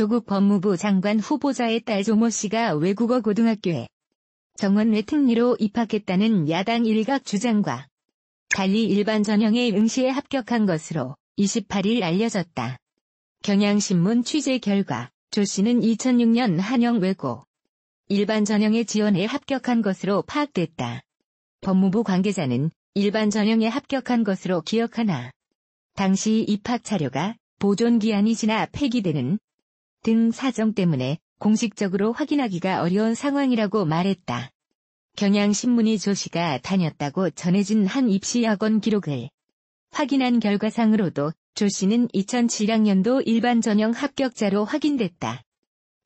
조국 법무부 장관 후보자의 딸 조모 씨가 외국어 고등학교에 정원외 특리로 입학했다는 야당 일각 주장과 달리 일반 전형에 응시에 합격한 것으로 28일 알려졌다. 경향신문 취재 결과 조 씨는 2006년 한영외고 일반 전형에 지원에 합격한 것으로 파악됐다. 법무부 관계자는 일반 전형에 합격한 것으로 기억하나 당시 입학 자료가 보존기한이 지나 폐기되는 등 사정 때문에 공식적으로 확인하기가 어려운 상황이라고 말했다. 경향신문이 조 씨가 다녔다고 전해진 한 입시학원 기록을 확인한 결과상으로도 조 씨는 2007학년도 일반 전형 합격자로 확인됐다.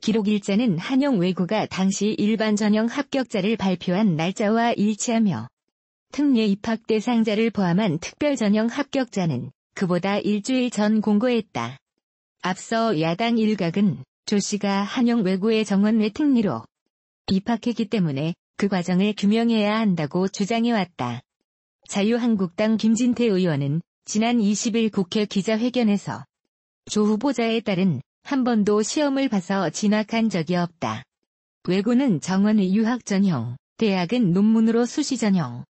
기록 일자는 한영외고가 당시 일반 전형 합격자를 발표한 날짜와 일치하며 특례 입학 대상자를 포함한 특별 전형 합격자는 그보다 일주일 전 공고했다. 앞서 야당 일각은 조 씨가 한영외고의 정원외 특리로 입학했기 때문에 그 과정을 규명해야 한다고 주장해왔다. 자유한국당 김진태 의원은 지난 20일 국회 기자회견에서 조 후보자의 딸은 한 번도 시험을 봐서 진학한 적이 없다. 외고는 정원의 유학 전형, 대학은 논문으로 수시 전형,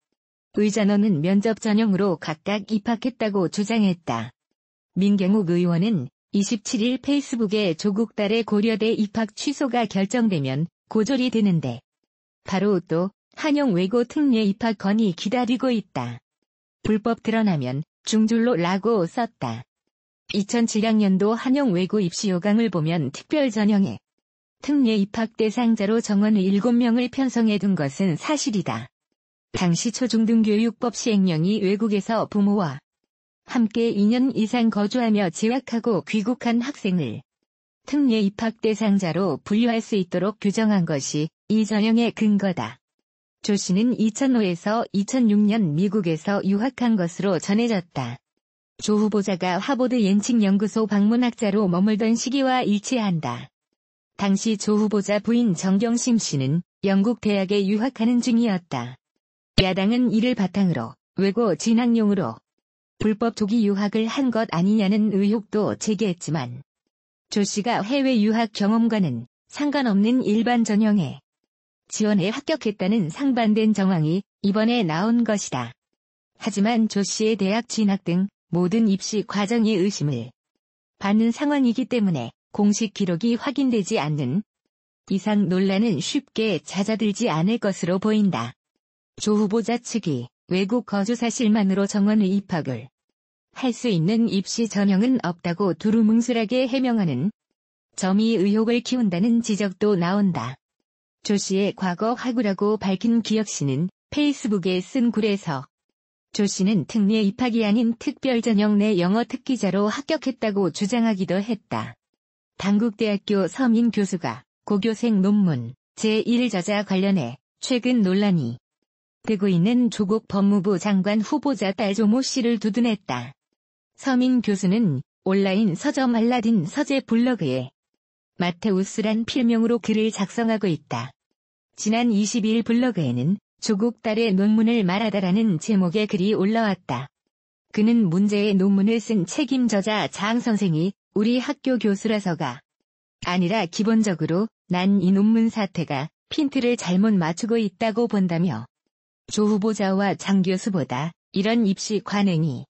의전원은 면접 전형으로 각각 입학했다고 주장했다. 민경욱 의원은 27일 페이스북에 조국 딸의 고려대 입학 취소가 결정되면 고졸이 되는데 바로 또 한영외고 특례 입학 건이 기다리고 있다. 불법 드러나면 중졸로 라고 썼다. 2007학년도 한영외고 입시 요강을 보면 특별 전형에 특례 입학 대상자로 정원의 7명을 편성해둔 것은 사실이다. 당시 초중등교육법 시행령이 외국에서 부모와 함께 2년 이상 거주하며 재학하고 귀국한 학생을 특례 입학 대상자로 분류할 수 있도록 규정한 것이 이 전형의 근거다. 조 씨는 2005에서 2006년 미국에서 유학한 것으로 전해졌다. 조 후보자가 하버드 옌칭 연구소 방문학자로 머물던 시기와 일치한다. 당시 조 후보자 부인 정경심 씨는 영국 대학에 유학하는 중이었다. 야당은 이를 바탕으로 외고 진학용으로 불법 조기 유학을 한 것 아니냐는 의혹도 제기했지만 조 씨가 해외 유학 경험과는 상관없는 일반 전형에 지원에 합격했다는 상반된 정황이 이번에 나온 것이다. 하지만 조 씨의 대학 진학 등 모든 입시 과정이 의심을 받는 상황이기 때문에 공식 기록이 확인되지 않는 이상 논란은 쉽게 잦아들지 않을 것으로 보인다. 조 후보자 측이 외국 거주 사실만으로 정원의 입학을 할 수 있는 입시 전형은 없다고 두루뭉술하게 해명하는 점이 의혹을 키운다는 지적도 나온다. 조 씨의 과거 학우라고 밝힌 기혁 씨는 페이스북에 쓴 글에서 조 씨는 특례 입학이 아닌 특별 전형 내 영어 특기자로 합격했다고 주장하기도 했다. 단국대학교 서민 교수가 고교생 논문 제1저자 관련해 최근 논란이 되고 있는 조국 법무부 장관 후보자 딸 조모 씨를 두둔했다. 서민 교수는 온라인 서점 알라딘 서재 블로그에 마테우스란 필명으로 글을 작성하고 있다. 지난 22일 블로그에는 조국 딸의 논문을 말하다라는 제목의 글이 올라왔다. 그는 문제의 논문을 쓴 책임 저자 장 선생이 우리 학교 교수라서가 아니라 기본적으로 난 이 논문 사태가 핀트를 잘못 맞추고 있다고 본다며 조 후보자와 장 교수보다 이런 입시 관행이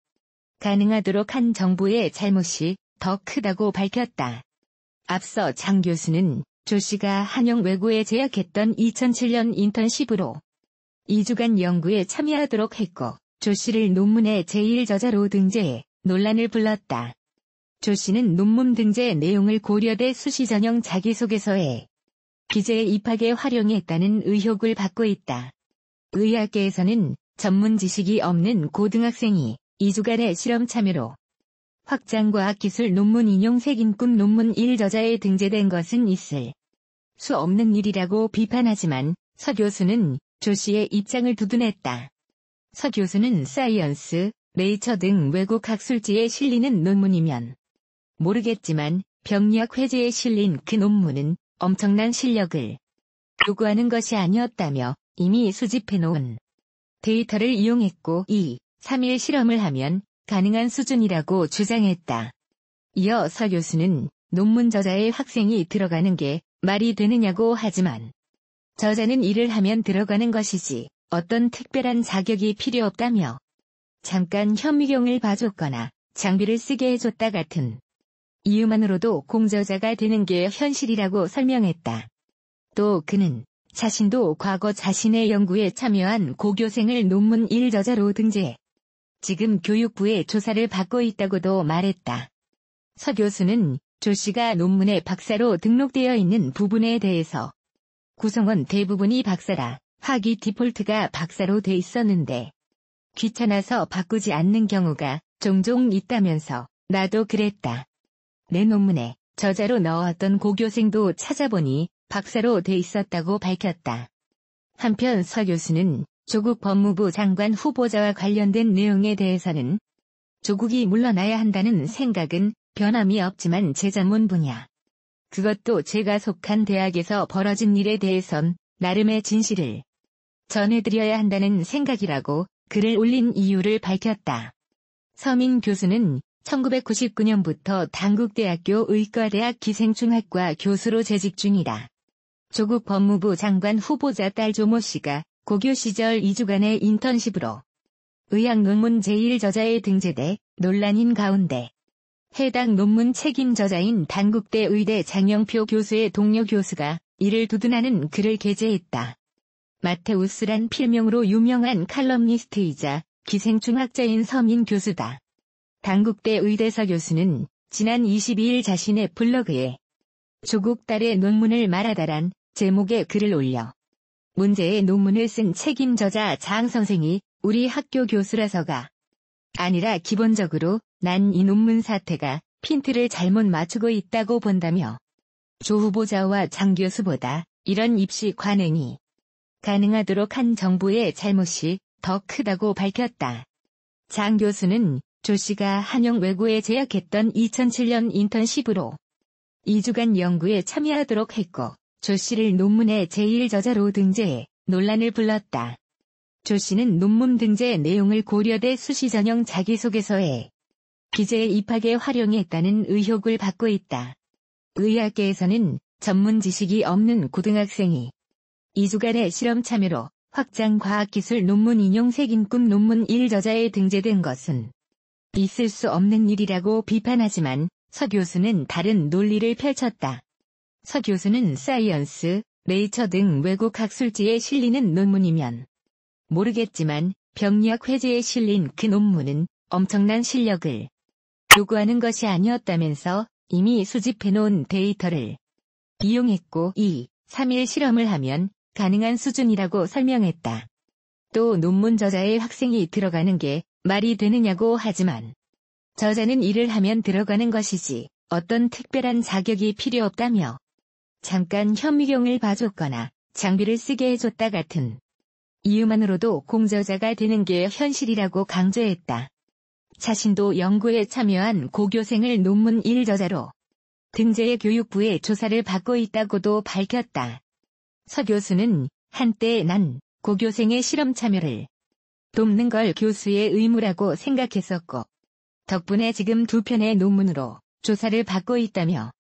가능하도록 한 정부의 잘못이 더 크다고 밝혔다. 앞서 장 교수는 조 씨가 한영외고에 재학했던 2007년 인턴십으로 2주간 연구에 참여하도록 했고 조 씨를 논문의 제1저자로 등재해 논란을 불렀다. 조 씨는 논문 등재 내용을 고려대 수시전형 자기소개서에 기재에 입학에 활용했다는 의혹을 받고 있다. 의학계에서는 전문 지식이 없는 고등학생이 2주간의 실험 참여로 확장과학기술 논문 인용 색인꿈 논문 1저자에 등재된 것은 있을 수 없는 일이라고 비판하지만 서 교수는 조 씨의 입장을 두둔했다. 서 교수는 사이언스, 네이처 등 외국 학술지에 실리는 논문이면 모르겠지만 병리학 회제에 실린 그 논문은 엄청난 실력을 요구하는 것이 아니었다며 이미 수집해놓은 데이터를 이용했고 3일 실험을 하면 가능한 수준이라고 주장했다. 이어 서 교수는 논문 저자의 학생이 들어가는 게 말이 되느냐고 하지만 저자는 일을 하면 들어가는 것이지 어떤 특별한 자격이 필요 없다며 잠깐 현미경을 봐줬거나 장비를 쓰게 해줬다 같은 이유만으로도 공저자가 되는 게 현실이라고 설명했다. 또 그는 자신도 과거 자신의 연구에 참여한 고교생을 논문 1저자로 등재해 지금 교육부의 조사를 받고 있다고도 말했다. 서 교수는 조 씨가 논문에 박사로 등록되어 있는 부분에 대해서 구성원 대부분이 박사라 학위 디폴트가 박사로 돼 있었는데 귀찮아서 바꾸지 않는 경우가 종종 있다면서 나도 그랬다. 내 논문에 저자로 넣었던 고교생도 찾아보니 박사로 돼 있었다고 밝혔다. 한편 서 교수는 조국 법무부 장관 후보자와 관련된 내용에 대해서는 조국이 물러나야 한다는 생각은 변함이 없지만 제 전문 분야. 그것도 제가 속한 대학에서 벌어진 일에 대해선 나름의 진실을 전해드려야 한다는 생각이라고 글을 올린 이유를 밝혔다. 서민 교수는 1999년부터 단국대학교 의과대학 기생충학과 교수로 재직 중이다. 조국 법무부 장관 후보자 딸 조모 씨가 고교 시절 2주간의 인턴십으로 의학 논문 제1저자에 등재돼 논란인 가운데 해당 논문 책임 저자인 단국대 의대 장영표 교수의 동료 교수가 이를 두둔하는 글을 게재했다. 마테우스란 필명으로 유명한 칼럼니스트이자 기생충학자인 서민 교수다. 단국대 의대서 교수는 지난 22일 자신의 블로그에 조국 딸의 논문을 말하다란 제목의 글을 올려 문제의 논문을 쓴 책임 저자 장 선생이 우리 학교 교수라서가 아니라 기본적으로 난 이 논문 사태가 핀트를 잘못 맞추고 있다고 본다며 조 후보자와 장 교수보다 이런 입시 관행이 가능하도록 한 정부의 잘못이 더 크다고 밝혔다. 장 교수는 조 씨가 한영외고에 재학했던 2007년 인턴십으로 2주간 연구에 참여하도록 했고 조 씨를 논문의 제1저자로 등재해 논란을 불렀다. 조 씨는 논문 등재 내용을 고려대 수시 전형 자기소개서에 기재에 입학에 활용했다는 의혹을 받고 있다. 의학계에서는 전문 지식이 없는 고등학생이 2주간의 실험 참여로 확장 과학기술 논문 인용 색인급 논문 1저자에 등재된 것은 있을 수 없는 일이라고 비판하지만 서 교수는 다른 논리를 펼쳤다. 서 교수는 사이언스, 네이처 등 외국 학술지에 실리는 논문이면 모르겠지만 병리학 회제에 실린 그 논문은 엄청난 실력을 요구하는 것이 아니었다면서 이미 수집해놓은 데이터를 이용했고 3일 실험을 하면 가능한 수준이라고 설명했다. 또 논문 저자의 학생이 들어가는 게 말이 되느냐고 하지만 저자는 일을 하면 들어가는 것이지 어떤 특별한 자격이 필요 없다며 잠깐 현미경을 봐줬거나 장비를 쓰게 해줬다 같은 이유만으로도 공저자가 되는 게 현실이라고 강조했다. 자신도 연구에 참여한 고교생을 논문 1저자로 등재해 교육부의 조사를 받고 있다고도 밝혔다. 서 교수는 한때 난 고교생의 실험 참여를 돕는 걸 교수의 의무라고 생각했었고 덕분에 지금 2편의 논문으로 조사를 받고 있다며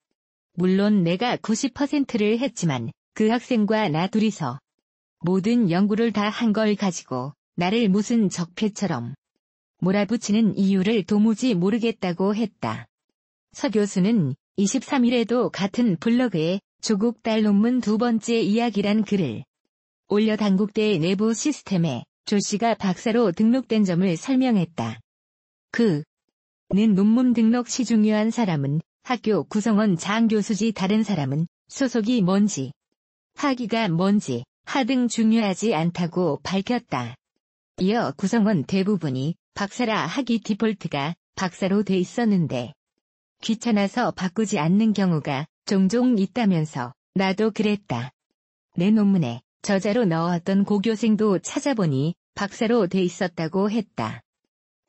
물론 내가 90%를 했지만 그 학생과 나 둘이서 모든 연구를 다 한 걸 가지고 나를 무슨 적폐처럼 몰아붙이는 이유를 도무지 모르겠다고 했다. 서 교수는 23일에도 같은 블로그에 조국 딸 논문 2번째 이야기란 글을 올려 단국대 내부 시스템에 조 씨가 박사로 등록된 점을 설명했다. 그는 논문 등록 시 중요한 사람은 학교 구성원 장 교수지 다른 사람은 소속이 뭔지 학위가 뭔지 하등 중요하지 않다고 밝혔다. 이어 구성원 대부분이 박사라 학위 디폴트가 박사로 돼 있었는데 귀찮아서 바꾸지 않는 경우가 종종 있다면서 나도 그랬다. 내 논문에 저자로 넣었던 고교생도 찾아보니 박사로 돼 있었다고 했다.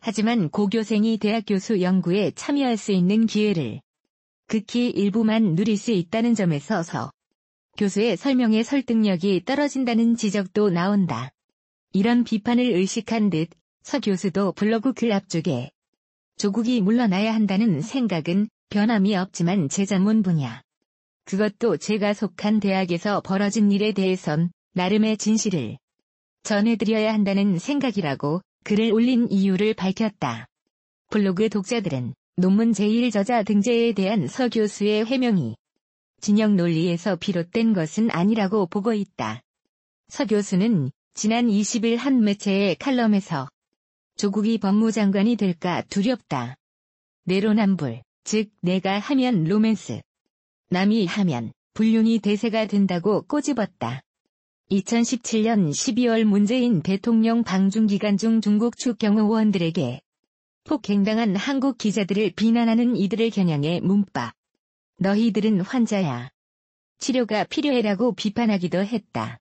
하지만 고교생이 대학 교수 연구에 참여할 수 있는 기회를 극히 일부만 누릴 수 있다는 점에서 서 교수의 설명의 설득력이 떨어진다는 지적도 나온다. 이런 비판을 의식한 듯 서 교수도 블로그 글 앞쪽에 조국이 물러나야 한다는 생각은 변함이 없지만 제자문 분야. 그것도 제가 속한 대학에서 벌어진 일에 대해선 나름의 진실을 전해드려야 한다는 생각이라고 글을 올린 이유를 밝혔다. 블로그 독자들은 논문 제1저자 등재에 대한 서 교수의 해명이 진영 논리에서 비롯된 것은 아니라고 보고 있다. 서 교수는 지난 20일 한 매체의 칼럼에서 조국이 법무장관이 될까 두렵다. 내로남불, 즉 내가 하면 로맨스, 남이 하면 불륜이 대세가 된다고 꼬집었다. 2017년 12월 문재인 대통령 방중 기간 중 중국 측 경호원들에게 폭행당한 한국 기자들을 비난하는 이들을 겨냥해 문바. 너희들은 환자야. 치료가 필요해라고 비판하기도 했다.